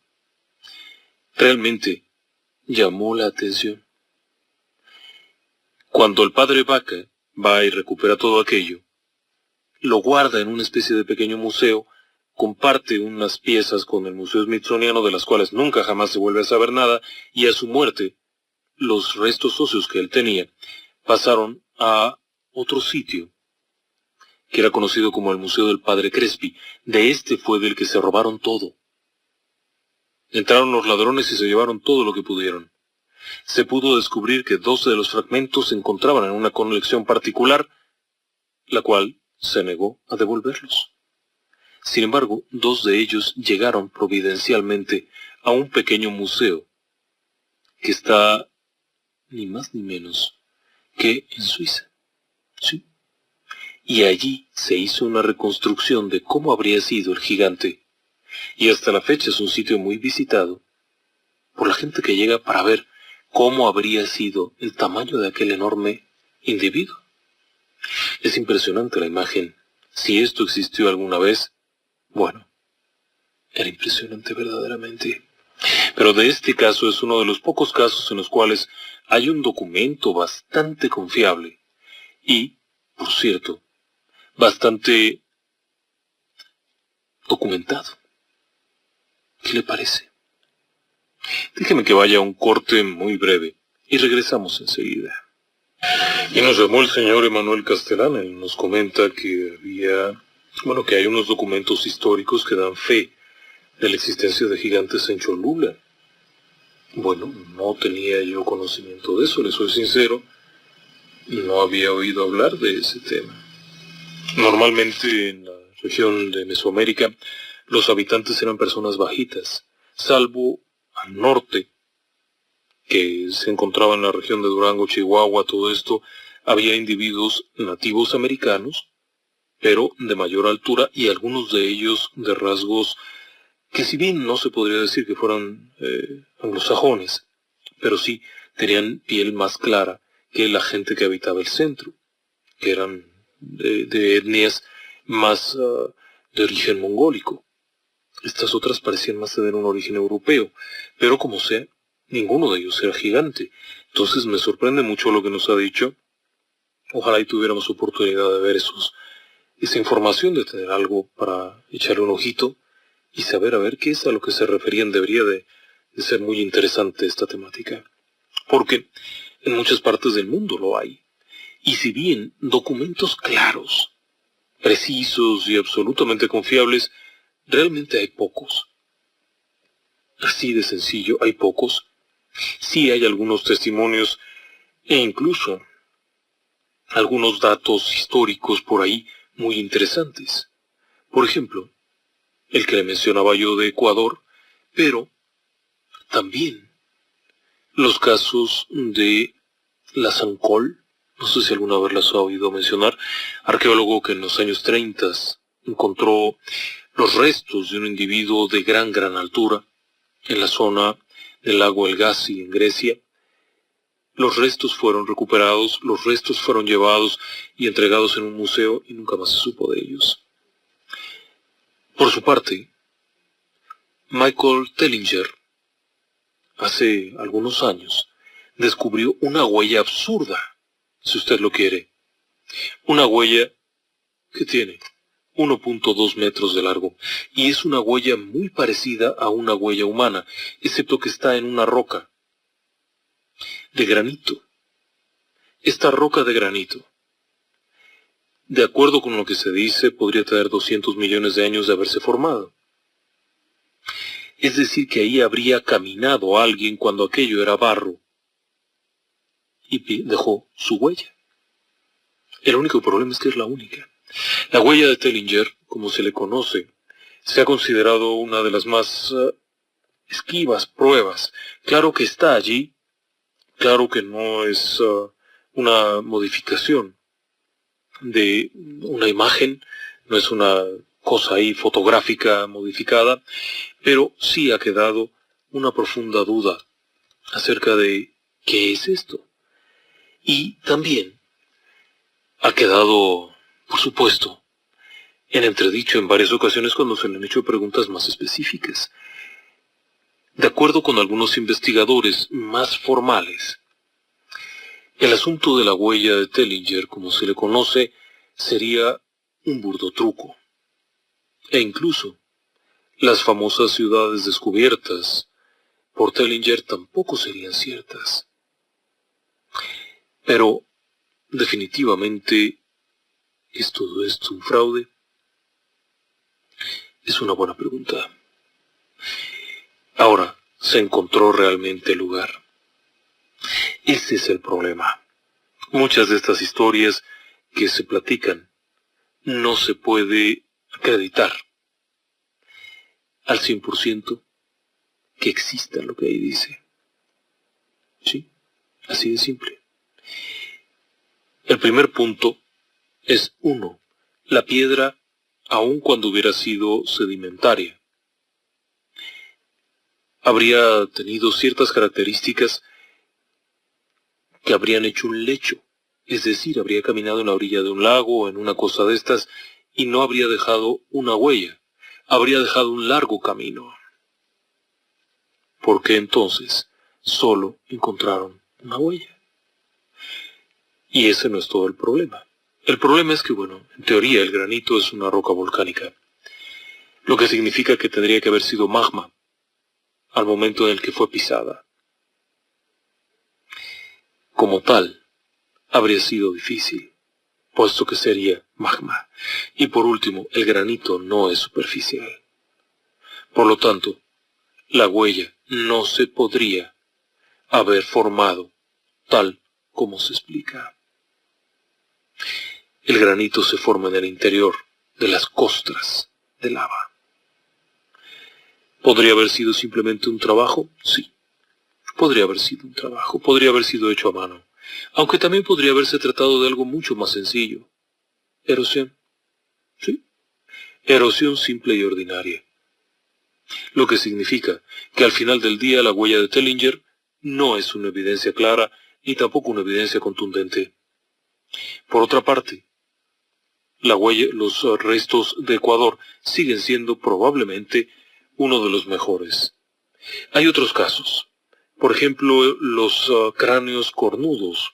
Speaker 5: realmente llamó la atención. Cuando el padre Vaca va y recupera todo aquello, lo guarda en una especie de pequeño museo, comparte unas piezas con el Museo Smithsoniano de las cuales nunca jamás se vuelve a saber nada, y a su muerte, los restos óseos que él tenía pasaron a otro sitio, que era conocido como el Museo del Padre Crespi. De este fue del que se robaron todo. Entraron los ladrones y se llevaron todo lo que pudieron. Se pudo descubrir que 12 de los fragmentos se encontraban en una colección particular, la cual se negó a devolverlos. Sin embargo, 2 de ellos llegaron providencialmente a un pequeño museo que está ni más ni menos que en Suiza. Sí. Y allí se hizo una reconstrucción de cómo habría sido el gigante. Y hasta la fecha es un sitio muy visitado por la gente que llega para ver cómo habría sido el tamaño de aquel enorme individuo. Es impresionante la imagen. Si esto existió alguna vez, bueno, era impresionante verdaderamente. Pero de este caso es uno de los pocos casos en los cuales hay un documento bastante confiable y, por cierto, bastante documentado. ¿Qué le parece? Déjeme que vaya a un corte muy breve y regresamos enseguida. Y nos llamó el señor Emanuel Castelán. Él nos comenta que que hay unos documentos históricos que dan fe de la existencia de gigantes en Cholula. Bueno, no tenía yo conocimiento de eso, le soy sincero. No había oído hablar de ese tema. Normalmente en la región de Mesoamérica, los habitantes eran personas bajitas, salvo al norte, que se encontraba en la región de Durango, Chihuahua, todo esto, había individuos nativos americanos, pero de mayor altura y algunos de ellos de rasgos que si bien no se podría decir que fueran anglosajones, pero sí tenían piel más clara que la gente que habitaba el centro, que eran de etnias más de origen mongólico. Estas otras parecían más tener un origen europeo, pero como sea, ninguno de ellos era gigante. Entonces me sorprende mucho lo que nos ha dicho. Ojalá y tuviéramos oportunidad de ver esa información, de tener algo para echarle un ojito y saber a ver qué es a lo que se referían. Debería de ser muy interesante esta temática, porque en muchas partes del mundo lo hay. Y si bien documentos claros, precisos y absolutamente confiables, realmente hay pocos. Así de sencillo, hay pocos. Sí hay algunos testimonios e incluso algunos datos históricos por ahí muy interesantes. Por ejemplo, el que le mencionaba yo de Ecuador, pero también los casos de la Sancol, no sé si alguna vez las ha oído mencionar, arqueólogo que en los años 30 encontró los restos de un individuo de gran altura en la zona del lago El Gassi en Grecia. Los restos fueron recuperados, los restos fueron llevados y entregados en un museo y nunca más se supo de ellos. Por su parte, Michael Tellinger, hace algunos años, descubrió una huella absurda, si usted lo quiere. Una huella que tiene 1.2 metros de largo, y es una huella muy parecida a una huella humana, excepto que está en una roca de granito. Esta roca de granito, de acuerdo con lo que se dice, podría tener 200 millones de años de haberse formado. Es decir, que ahí habría caminado alguien cuando aquello era barro y dejó su huella. El único problema es que es la única. La huella de Tellinger, como se le conoce, se ha considerado una de las más esquivas pruebas. Claro que está allí, claro que no es una modificación de una imagen, no es una cosa ahí fotográfica modificada, pero sí ha quedado una profunda duda acerca de qué es esto. Y también ha quedado, por supuesto, en entredicho en varias ocasiones cuando se le han hecho preguntas más específicas. De acuerdo con algunos investigadores más formales, el asunto de la huella de Tellinger, como se le conoce, sería un burdo truco. E incluso, las famosas ciudades descubiertas por Tellinger tampoco serían ciertas. Pero, definitivamente, ¿es todo esto un fraude? Es una buena pregunta. Ahora, ¿se encontró realmente el lugar? Ese es el problema. Muchas de estas historias que se platican no se puede acreditar al 100% que exista lo que ahí dice. ¿Sí? Así de simple. El primer punto es 1. La piedra, aun cuando hubiera sido sedimentaria, habría tenido ciertas características que habrían hecho un lecho. Es decir, habría caminado en la orilla de un lago o en una cosa de estas y no habría dejado una huella. Habría dejado un largo camino. ¿Por qué entonces solo encontraron una huella? Y ese no es todo el problema. El problema es que, bueno, en teoría el granito es una roca volcánica, lo que significa que tendría que haber sido magma al momento en el que fue pisada. Como tal, habría sido difícil, puesto que sería magma. Y por último, el granito no es superficial. Por lo tanto, la huella no se podría haber formado, tal como se explica. El granito se forma en el interior de las costras de lava. ¿Podría haber sido simplemente un trabajo? Sí. Podría haber sido un trabajo, podría haber sido hecho a mano, aunque también podría haberse tratado de algo mucho más sencillo. Erosión. Sí. Erosión simple y ordinaria. Lo que significa que al final del día la huella de Tellinger no es una evidencia clara ni tampoco una evidencia contundente. Por otra parte, los restos de Ecuador siguen siendo probablemente uno de los mejores. Hay otros casos. Por ejemplo, los cráneos cornudos.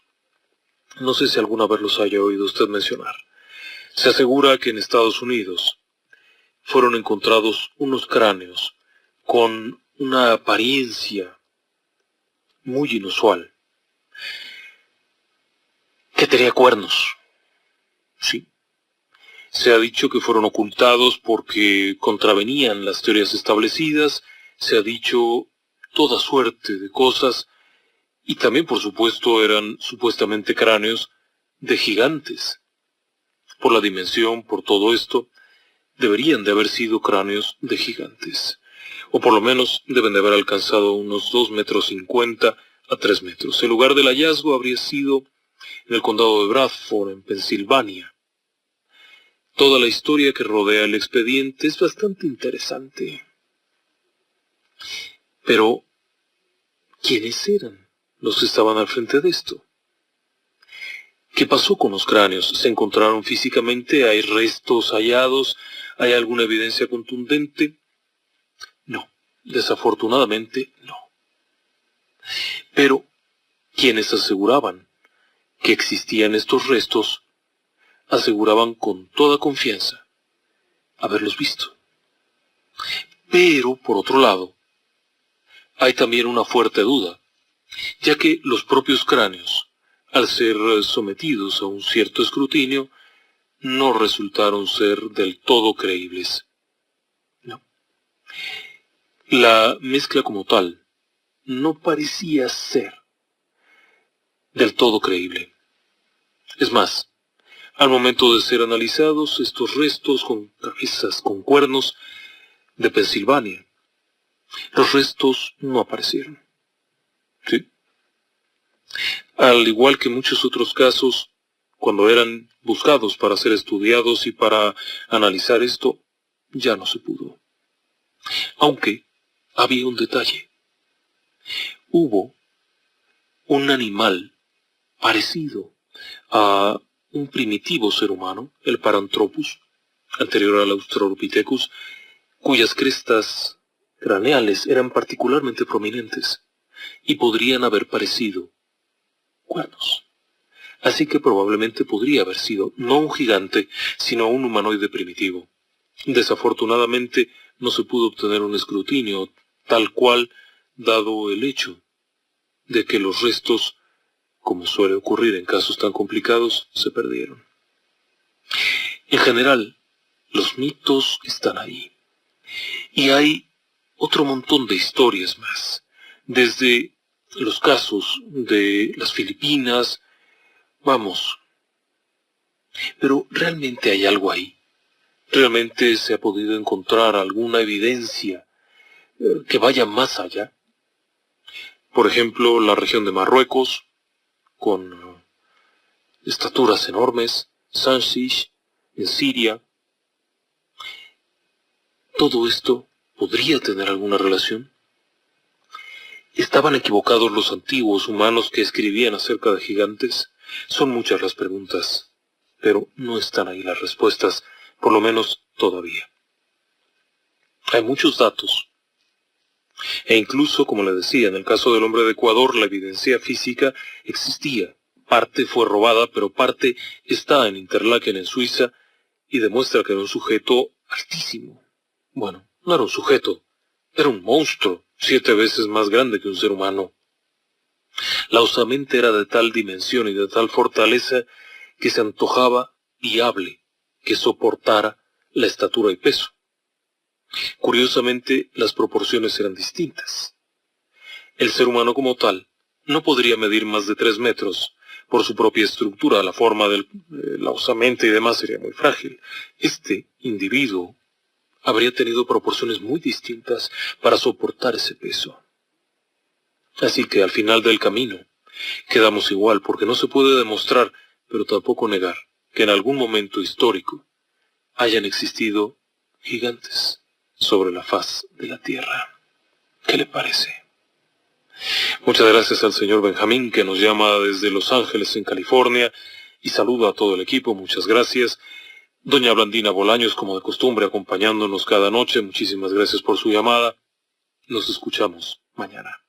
Speaker 5: No sé si alguna vez los haya oído usted mencionar. Se asegura que en Estados Unidos fueron encontrados unos cráneos con una apariencia muy inusual, que tenía cuernos. Sí. Se ha dicho que fueron ocultados porque contravenían las teorías establecidas, se ha dicho toda suerte de cosas, y también, por supuesto, eran supuestamente cráneos de gigantes. Por la dimensión, por todo esto, deberían de haber sido cráneos de gigantes. O por lo menos deben de haber alcanzado unos 2,50 metros a 3 metros. El lugar del hallazgo habría sido en el condado de Bradford, en Pensilvania. Toda la historia que rodea el expediente es bastante interesante. Pero, ¿quiénes eran los que estaban al frente de esto? ¿Qué pasó con los cráneos? ¿Se encontraron físicamente? ¿Hay restos hallados? ¿Hay alguna evidencia contundente? No, desafortunadamente no. Pero, quienes aseguraban que existían estos restos, aseguraban con toda confianza haberlos visto. Pero, por otro lado, hay también una fuerte duda, ya que los propios cráneos, al ser sometidos a un cierto escrutinio, no resultaron ser del todo creíbles. No. La mezcla como tal no parecía ser del todo creíble. Es más, al momento de ser analizados, estos restos con cabezas con cuernos de Pensilvania, los restos no aparecieron. ¿Sí? Al igual que muchos otros casos, cuando eran buscados para ser estudiados y para analizar esto, ya no se pudo. Aunque había un detalle. Hubo un animal parecido a un primitivo ser humano, el Paranthropus, anterior al Australopithecus, cuyas crestas craneales eran particularmente prominentes y podrían haber parecido cuernos. Así que probablemente podría haber sido no un gigante, sino un humanoide primitivo. Desafortunadamente no se pudo obtener un escrutinio tal cual, dado el hecho de que los restos, como suele ocurrir en casos tan complicados, se perdieron. En general, los mitos están ahí. Y hay otro montón de historias más, desde los casos de las Filipinas, vamos. Pero realmente hay algo ahí. ¿Realmente se ha podido encontrar alguna evidencia que vaya más allá? Por ejemplo, la región de Marruecos, con estaturas enormes, Sanchis, en Siria. ¿Todo esto podría tener alguna relación? ¿Estaban equivocados los antiguos humanos que escribían acerca de gigantes? Son muchas las preguntas, pero no están ahí las respuestas, por lo menos todavía. Hay muchos datos. E incluso, como le decía, en el caso del hombre de Ecuador, la evidencia física existía. Parte fue robada, pero parte está en Interlaken, en Suiza, y demuestra que era un sujeto altísimo. Bueno, no era un sujeto, era un monstruo, 7 veces más grande que un ser humano. La osamenta era de tal dimensión y de tal fortaleza que se antojaba viable que soportara la estatura y peso. Curiosamente, las proporciones eran distintas. El ser humano como tal no podría medir más de 3 metros. Por su propia estructura, la forma de la osamenta y demás sería muy frágil. Este individuo habría tenido proporciones muy distintas para soportar ese peso. Así que al final del camino quedamos igual, porque no se puede demostrar, pero tampoco negar, que en algún momento histórico hayan existido gigantes sobre la faz de la Tierra. ¿Qué le parece? Muchas gracias al señor Benjamín, que nos llama desde Los Ángeles, en California, y saludo a todo el equipo. Muchas gracias. Doña Blandina Bolaños, como de costumbre, acompañándonos cada noche. Muchísimas gracias por su llamada. Nos escuchamos mañana.